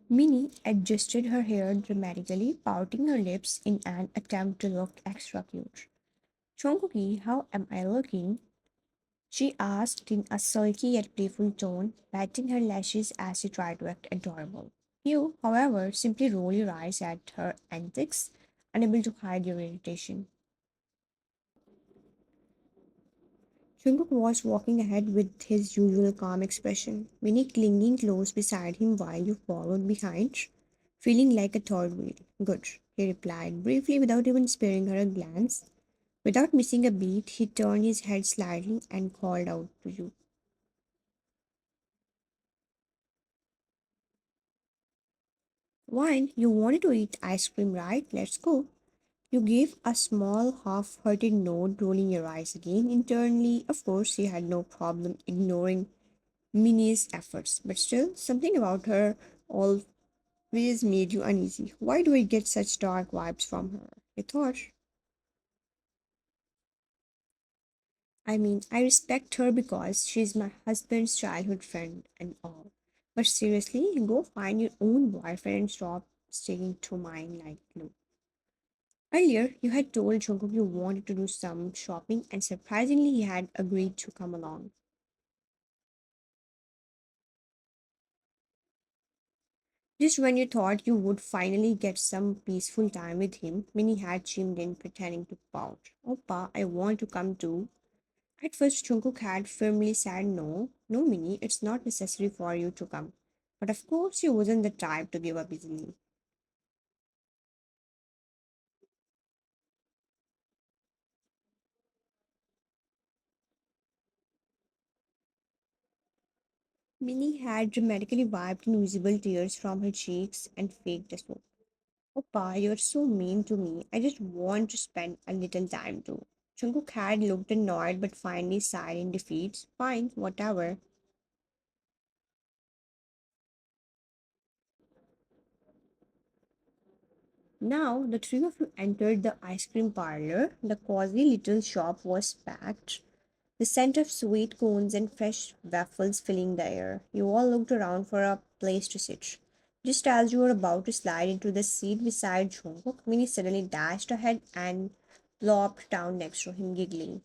Minnie adjusted her hair dramatically, pouting her lips in an attempt to look extra cute. Jungkook, how am I looking? She asked in a sulky yet playful tone, patting her lashes as she tried to act adorable. You, however, simply roll your eyes at her antics, unable to hide your irritation. Jungkook was walking ahead with his usual calm expression, Minnie clinging close beside him while you followed behind, feeling like a third wheel. Good, he replied briefly without even sparing her a glance. Without missing a beat, he turned his head slightly and called out to you. Wine, you wanted to eat ice cream, right? Let's go. You gave a small, half hearted nod, rolling your eyes again. Internally, of course, he had no problem ignoring Minnie's efforts, but still, something about her always made you uneasy. Why do I get such dark vibes from her? You thought. I respect her because she's my husband's childhood friend and all. But seriously, go find your own boyfriend and stop sticking to mine like glue. Earlier, you had told Jungkook you wanted to do some shopping, and surprisingly, he had agreed to come along. Just when you thought you would finally get some peaceful time with him, Minnie had chimed in, pretending to pout. Oppa, I want to come too. At first, Jungkook had firmly said no, no, Minnie, it's not necessary for you to come. But of course, he wasn't the type to give up easily. Minnie had dramatically wiped invisible tears from her cheeks and faked a sob. Oppa, you're so mean to me. I just want to spend a little time too. Jungkook had looked annoyed but finally sighed in defeat. Fine, whatever. Now the three of you entered the ice cream parlor. The cozy little shop was packed, the scent of sweet cones and fresh waffles filling the air. You all looked around for a place to sit. Just as you were about to slide into the seat beside Jungkook, Minnie suddenly dashed ahead and plopped down next to him, giggling.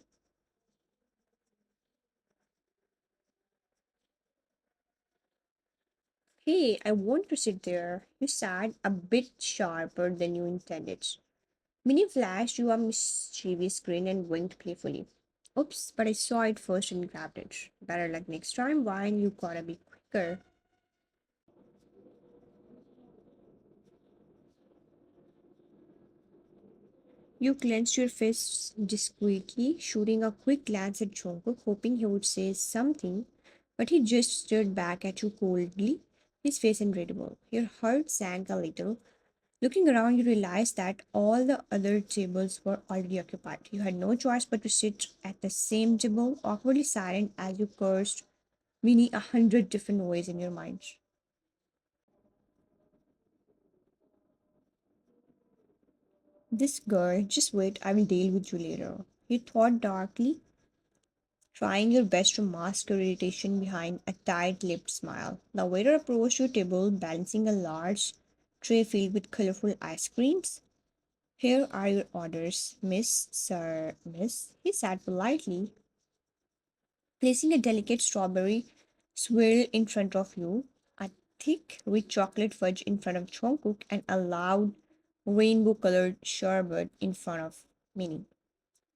Hey, I want to sit there. You said a bit sharper than you intended. Minnie flashed you a mischievous grin and winked playfully. Oops, but I saw it first and grabbed it. Better luck next time, Wine, you gotta be quicker. You clenched your fists discreetly, shooting a quick glance at Jungkook, hoping he would say something, but he just stared back at you coldly, his face unreadable. Your heart sank a little. Looking around, you realized that all the other tables were already occupied. You had no choice but to sit at the same table, awkwardly silent as you cursed Winnie 100 different ways in your mind. This girl, just wait, I will deal with you later. You thought darkly, trying your best to mask your irritation behind a tight lipped smile. The waiter approached your table, balancing a large tray filled with colorful ice creams. Here are your orders, Miss, Sir, Miss, he said politely, placing a delicate strawberry swirl in front of you, a thick, rich chocolate fudge in front of Jungkook, and a loud, rainbow colored sherbet in front of Minnie.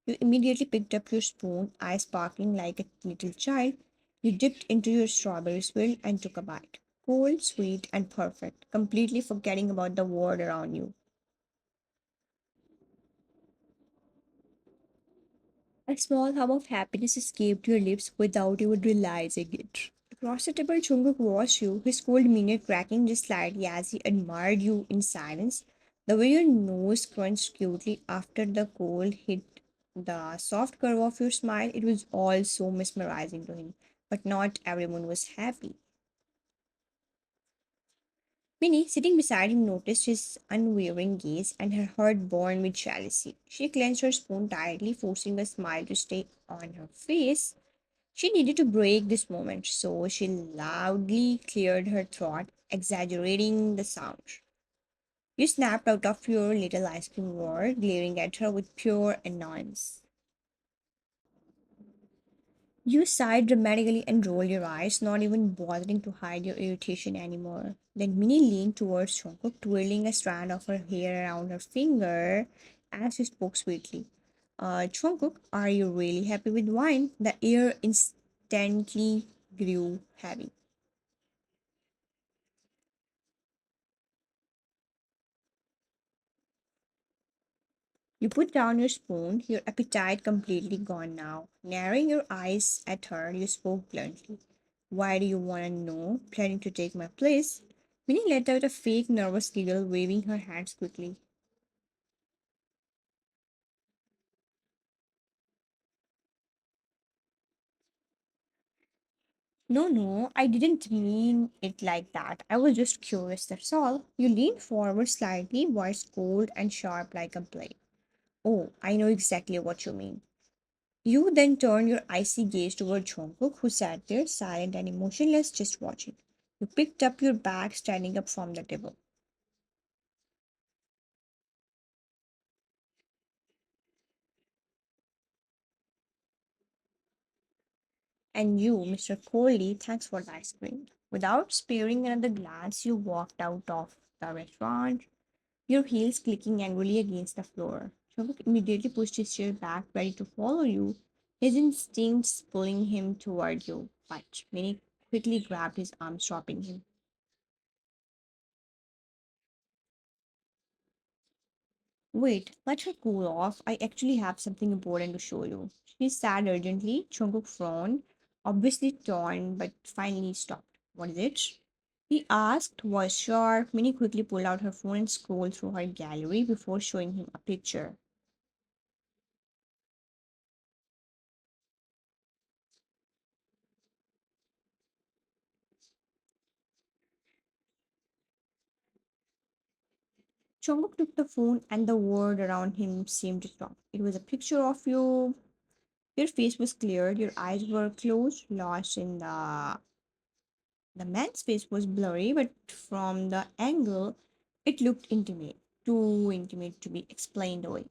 You immediately picked up your spoon, eyes sparkling like a little child. You dipped into your strawberry swirl and took a bite. Cold, sweet, and perfect, completely forgetting about the world around you. A small hum of happiness escaped your lips without you realizing it. Across the table, Jungkook watched you, his cold demeanor cracking just slightly as he admired you in silence. The way your nose crunched cutely after the cold hit the soft curve of your smile, it was all so mesmerizing to him. But not everyone was happy. Minnie, sitting beside him, noticed his unwavering gaze and her heart burned with jealousy. She clenched her spoon tightly, forcing a smile to stay on her face. She needed to break this moment, so she loudly cleared her throat, exaggerating the sound. You snapped out of your little ice cream war, glaring at her with pure annoyance. You sighed dramatically and rolled your eyes, not even bothering to hide your irritation anymore. Then Minnie leaned towards Jungkook, twirling a strand of her hair around her finger as she spoke sweetly. Jungkook, are you really happy with wine? The air instantly grew heavy. You put down your spoon, your appetite completely gone now. Narrowing your eyes at her, you spoke bluntly. Why do you want to know? Planning to take my place? Minnie let out a fake nervous giggle, waving her hands quickly. No, no, I didn't mean it like that. I was just curious, that's all. You leaned forward slightly, voice cold and sharp like a blade. Oh, I know exactly what you mean. You then turned your icy gaze toward Jungkook, who sat there, silent and emotionless, just watching. You picked up your bag, standing up from the table. And you, Mr. Coley, thanks for the ice cream. Without sparing another glance, you walked out of the restaurant, your heels clicking angrily against the floor. Jungkook immediately pushed his chair back, ready to follow you, his instincts pulling him toward you. But Minnie quickly grabbed his arm, stopping him. Wait, let her cool off. I actually have something important to show you. She said urgently. Jungkook frowned, obviously torn, but finally stopped. What is it? He asked, voice sharp. Minnie quickly pulled out her phone and scrolled through her gallery before showing him a picture. Jungkook took the phone and the world around him seemed to stop. It was a picture of you. Your face was cleared, your eyes were closed, lost in the man's face was blurry, but from the angle, it looked intimate, too intimate to be explained away.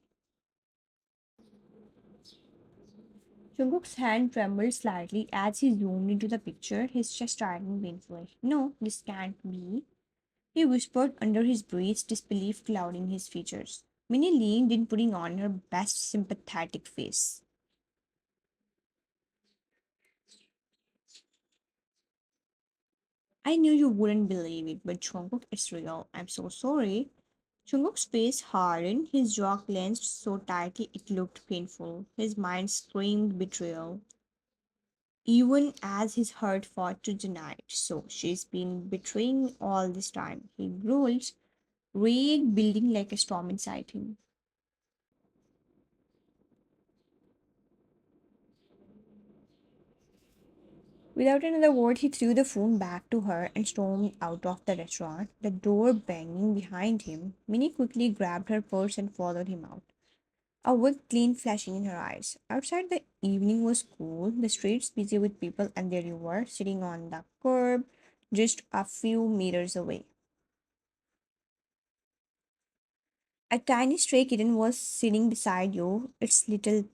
Jungkook's hand trembled slightly as he zoomed into the picture, his chest tightening painfully. No, this can't be. He whispered under his breath, disbelief clouding his features. Minnie leaned in, putting on her best sympathetic face. I knew you wouldn't believe it, but Jungkook, it's real. I'm so sorry. Jungkook's face hardened, his jaw clenched so tightly it looked painful. His mind screamed betrayal, even as his heart fought to deny it. So she's been betraying all this time. He growled, rage building like a storm inside him. Without another word, he threw the phone back to her and stormed out of the restaurant, the door banging behind him. Minnie quickly grabbed her purse and followed him out, a wicked gleam flashing in her eyes. Outside, the evening was cool, the streets busy with people, and there you were, sitting on the curb, just a few meters away. A tiny stray kitten was sitting beside you, its little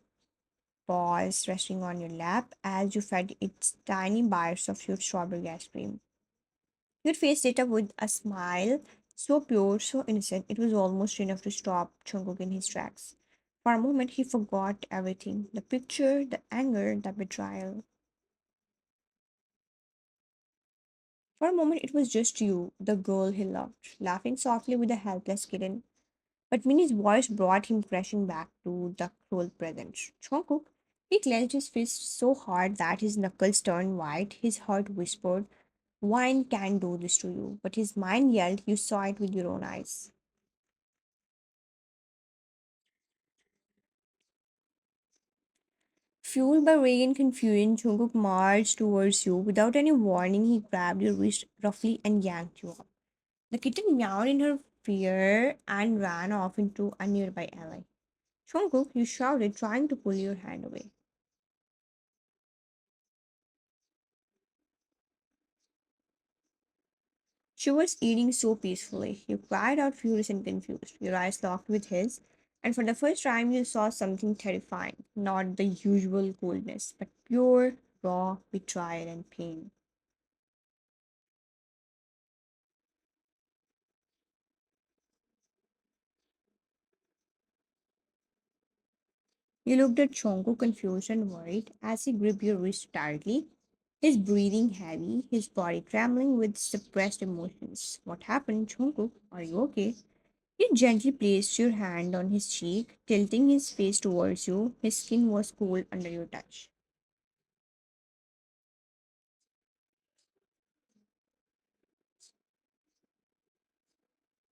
paws resting on your lap as you fed its tiny bites of your strawberry ice cream. Your face lit up with a smile, so pure, so innocent, it was almost enough to stop Jungkook in his tracks. For a moment, he forgot everything, the picture, the anger, the betrayal. For a moment, it was just you, the girl he loved, laughing softly with a helpless kitten. But Minnie's voice brought him crashing back to the cruel present. Jungkook, he clenched his fist so hard that his knuckles turned white. His heart whispered, wine can do this to you. But his mind yelled, you saw it with your own eyes. Fueled by rage and confusion, Jungkook marched towards you. Without any warning, he grabbed your wrist roughly and yanked you up. The kitten meowed in her fear and ran off into a nearby alley. Jungkook, you shouted, trying to pull your hand away. She was eating so peacefully. You cried out furious and confused. Your eyes locked with his, and for the first time you saw something terrifying. Not the usual coldness, but pure, raw betrayal and pain. You looked at Chonko confused and worried as he gripped your wrist tightly, his breathing heavy, his body trembling with suppressed emotions. What happened, Chonko? Are you okay? You gently placed your hand on his cheek, tilting his face towards you. His skin was cool under your touch.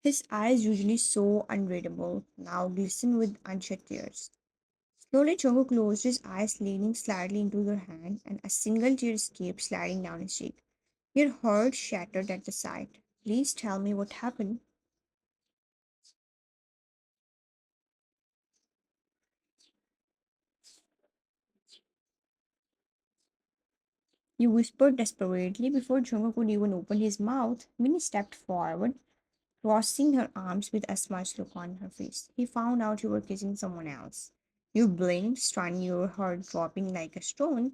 His eyes, usually so unreadable, now glistened with unshed tears. Slowly, Chongo closed his eyes, leaning slightly into your hand, and a single tear escaped, sliding down his cheek. Your heart shattered at the sight. Please tell me what happened. You whispered desperately before Chongo could even open his mouth. Minnie stepped forward, crossing her arms with a smudged look on her face. He found out you were kissing someone else. You blinked, stunned, your heart dropping like a stone.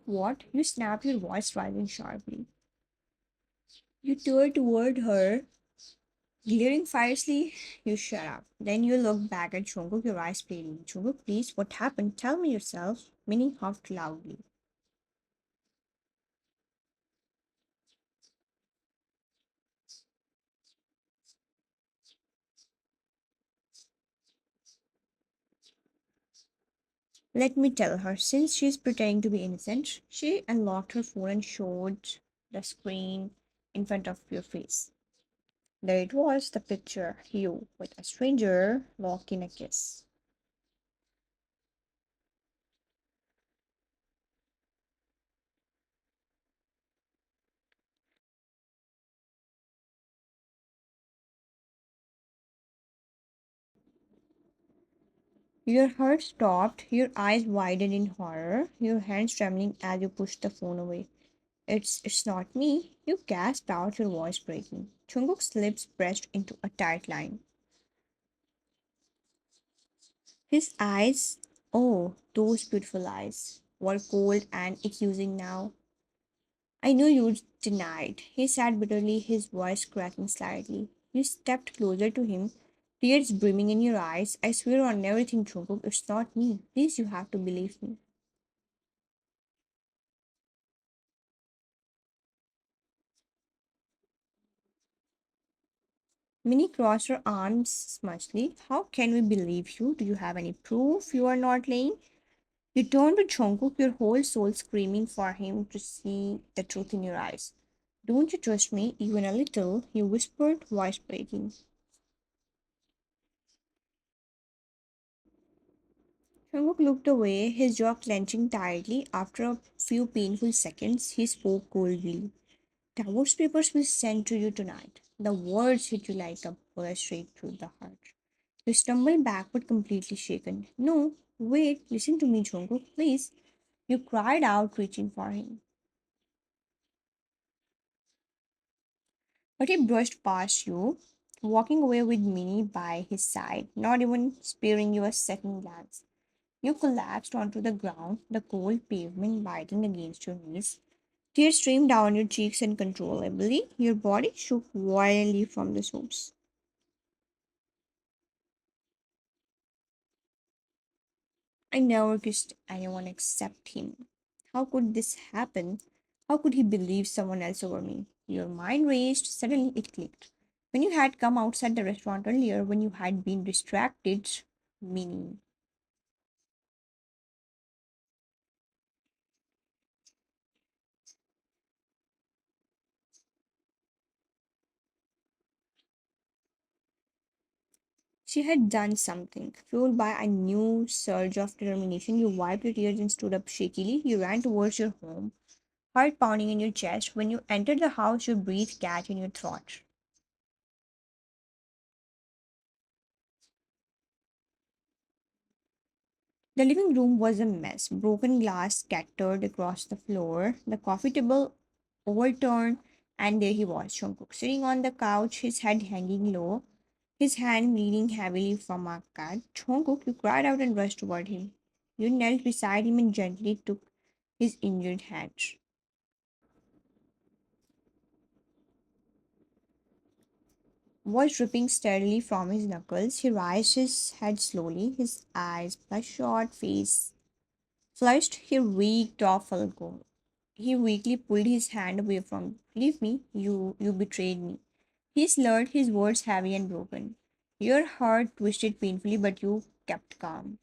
What? You snapped, your voice rising sharply. You turned toward her, glaring fiercely. You shut up. Then you looked back at Jungkook, your eyes fading. Jungkook, please, what happened? Tell me yourself. Minnie huffed loudly. Let me tell her, since she's pretending to be innocent, she unlocked her phone and showed the screen in front of your face. There it was, the picture, you with a stranger locked in a kiss. Your heart stopped, your eyes widened in horror, your hands trembling as you pushed the phone away. It's not me. You gasped out, your voice breaking. Chungkook's lips pressed into a tight line. His eyes, oh, those beautiful eyes, were cold and accusing now. I knew you denied. He said bitterly, his voice cracking slightly. You stepped closer to him, tears brimming in your eyes. I swear on everything, Chungkook, it's not me. Please, you have to believe me. Minnie crossed her arms smudgely. How can we believe you? Do you have any proof you are not lying? You turned to Jungkook, your whole soul screaming for him to see the truth in your eyes. Don't you trust me even a little? You whispered, voice breaking. Jungkook looked away, his jaw clenching tightly. After a few painful seconds, he spoke coldly. Divorce papers will send to you tonight. The words hit you like a bullet straight through the heart. You stumbled backward, completely shaken. No, wait, listen to me, Jungkook, please. You cried out, reaching for him. But he brushed past you, walking away with Minnie by his side, not even sparing you a second glance. You collapsed onto the ground, the cold pavement biting against your knees. Tears streamed down your cheeks uncontrollably. Your body shook violently from the sobs. I never kissed anyone except him. How could this happen? How could he believe someone else over me? Your mind raced. Suddenly it clicked. When you had come outside the restaurant earlier, when you had been distracted, Minnie. She had done something. Fueled by a new surge of determination, you wiped your tears and stood up shakily. You ran towards your home, heart pounding in your chest. When you entered the house, your breath catch in your throat. The living room was a mess. Broken glass scattered across the floor, the coffee table overturned, and there he was, Jungkook, sitting on the couch, his head hanging low, his hand bleeding heavily from a cut. Jungkook, you cried out and rushed toward him. You knelt beside him and gently took his injured hand. Was dripping steadily from his knuckles. He raised his head slowly, his eyes bloodshot, face flushed. He reeked of alcohol. He weakly pulled his hand away from. Leave me, you betrayed me. He slurred, his words heavy and broken. Your heart twisted painfully, but you kept calm.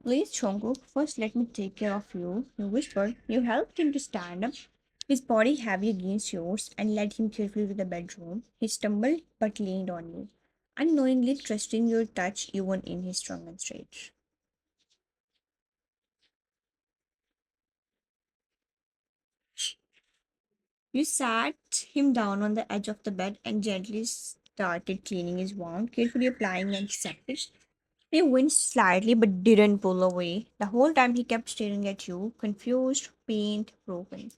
Please, Jungkook, first let me take care of you. You whispered. You helped him to stand up, his body heavy against yours, and led him carefully to the bedroom. He stumbled but leaned on you, unknowingly trusting your touch even in his drunken state. You sat him down on the edge of the bed and gently started cleaning his wound, carefully applying antiseptic. He winced slightly but didn't pull away. The whole time he kept staring at you, confused, pained, broken.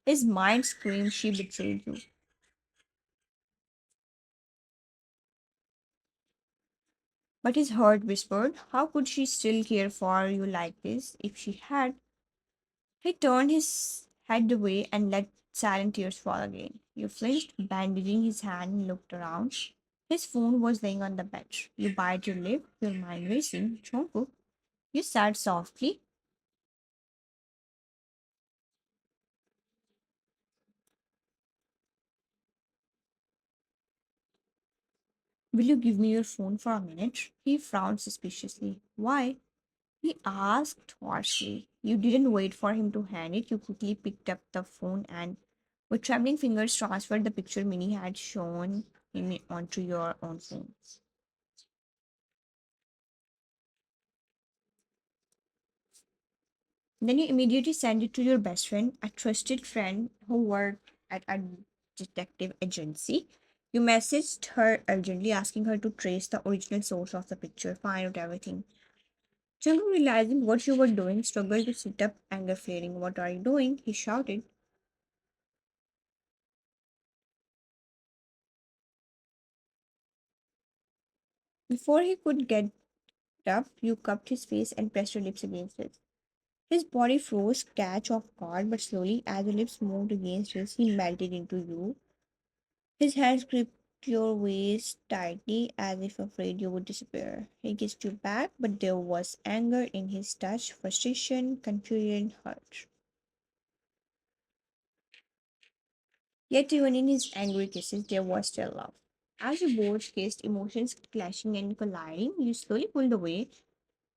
His mind screamed she betrayed you. But his heart whispered, how could she still care for you like this? If she had. He turned his head away and let silent tears fall again. You flinched, bandaging his hand, and looked around. His phone was laying on the bed. You bite your lip, your mind racing. Jungkook, you said softly, will you give me your phone for a minute? He frowned suspiciously. Why? He asked hoarsely. You didn't wait for him to hand it. You quickly picked up the phone and, with trembling fingers, transferred the picture Minnie had shown him onto your own phone. Then you immediately send it to your best friend, a trusted friend who worked at a detective agency. You messaged her urgently, asking her to trace the original source of the picture, find out everything. Jungkook, realizing what you were doing, struggled to sit up, anger flaring. What are you doing? He shouted. Before he could get up, you cupped his face and pressed your lips against his. His body froze, catch off guard, but slowly, as your lips moved against his, he melted into you. His hands gripped your waist tightly as if afraid you would disappear. He kissed you back, but there was anger in his touch, frustration, confusion, hurt. Yet, even in his angry kisses, there was still love. As you both kissed, emotions clashing and colliding, you slowly pulled away,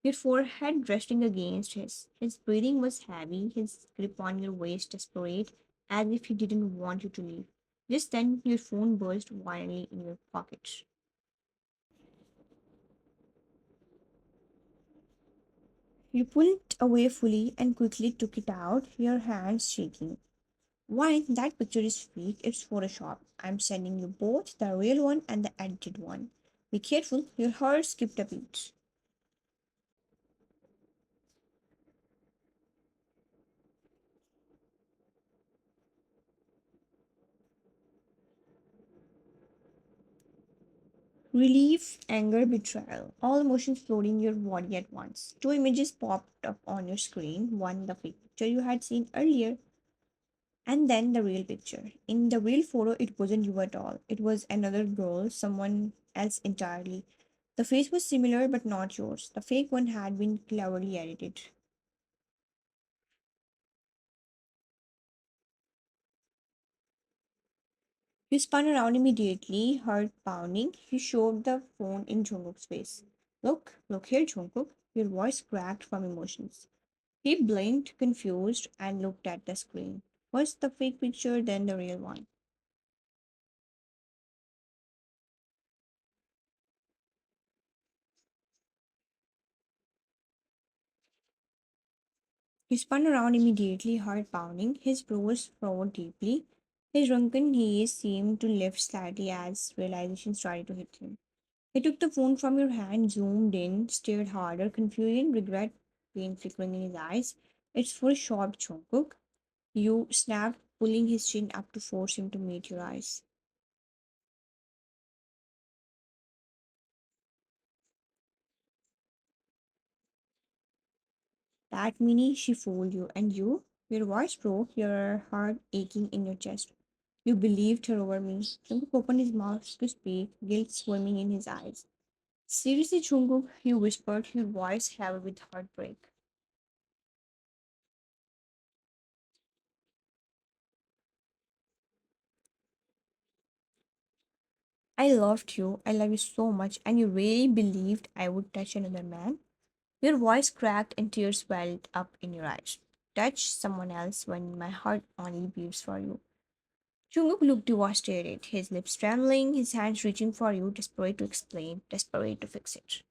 your forehead resting against his. His breathing was heavy, his grip on your waist desperate, as if he didn't want you to leave. Just then, your phone burst violently in your pocket. You pulled away fully and quickly took it out, your hands shaking. Why, that picture is fake, it's Photoshop. I'm sending you both the real one and the edited one. Be careful, your heart skipped a beat. Relief, anger, betrayal. All emotions flooding your body at once. Two images popped up on your screen. One, the fake picture you had seen earlier, and then the real picture. In the real photo, it wasn't you at all. It was another girl, someone else entirely. The face was similar but not yours. The fake one had been cleverly edited. He spun around immediately, heart pounding. He shoved the phone in Jungkook's face. Look here, Jungkook. Your voice cracked from emotions. He blinked, confused, and looked at the screen. Was the fake picture then the real one? He spun around immediately, heart pounding. His brows furrowed deeply. His drunken haze seemed to lift slightly as realization started to hit him. He took the phone from your hand, zoomed in, stared harder, confusion, regret, pain flickering in his eyes. It's for a shot, Jungkook. You snapped, pulling his chin up to force him to meet your eyes. That Minnie, she fooled you, and you? Your voice broke, your heart aching in your chest. You believed her over me. Jungkook opened his mouth to speak, guilt swimming in his eyes. Seriously, Jungkook, you whispered, your voice heavy with heartbreak. I loved you. I love you so much, and you really believed I would touch another man? Your voice cracked and tears welled up in your eyes. Touch someone else when my heart only beats for you. Jungkook looked devastated, his lips trembling, his hands reaching for you, desperate to explain, desperate to fix it.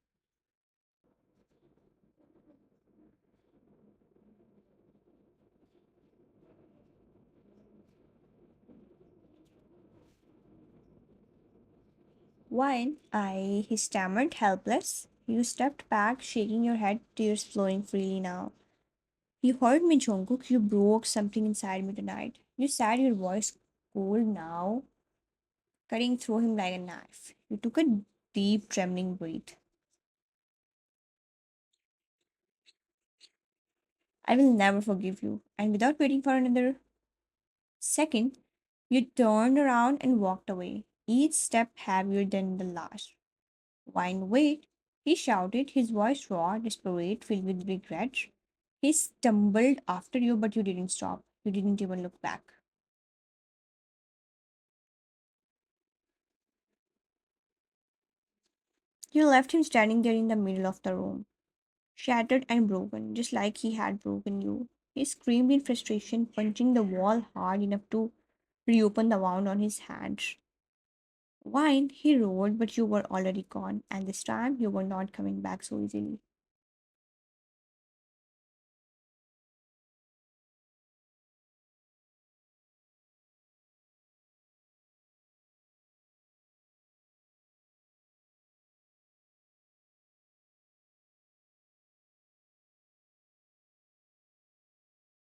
Why? He stammered, helpless. You stepped back, shaking your head, tears flowing freely now. You heard me, Jungkook. You broke something inside me tonight. You said your voice cold now, cutting through him like a knife. You took a deep, trembling breath. I will never forgive you. And without waiting for another second, you turned around and walked away, each step heavier than the last. Wine, wait! He shouted, his voice raw, desperate, filled with regret. He stumbled after you, but you didn't stop. You didn't even look back. You left him standing there in the middle of the room, shattered and broken, just like he had broken you. He screamed in frustration, punching the wall hard enough to reopen the wound on his hand. Wine, he roared, but you were already gone, and this time you were not coming back so easily.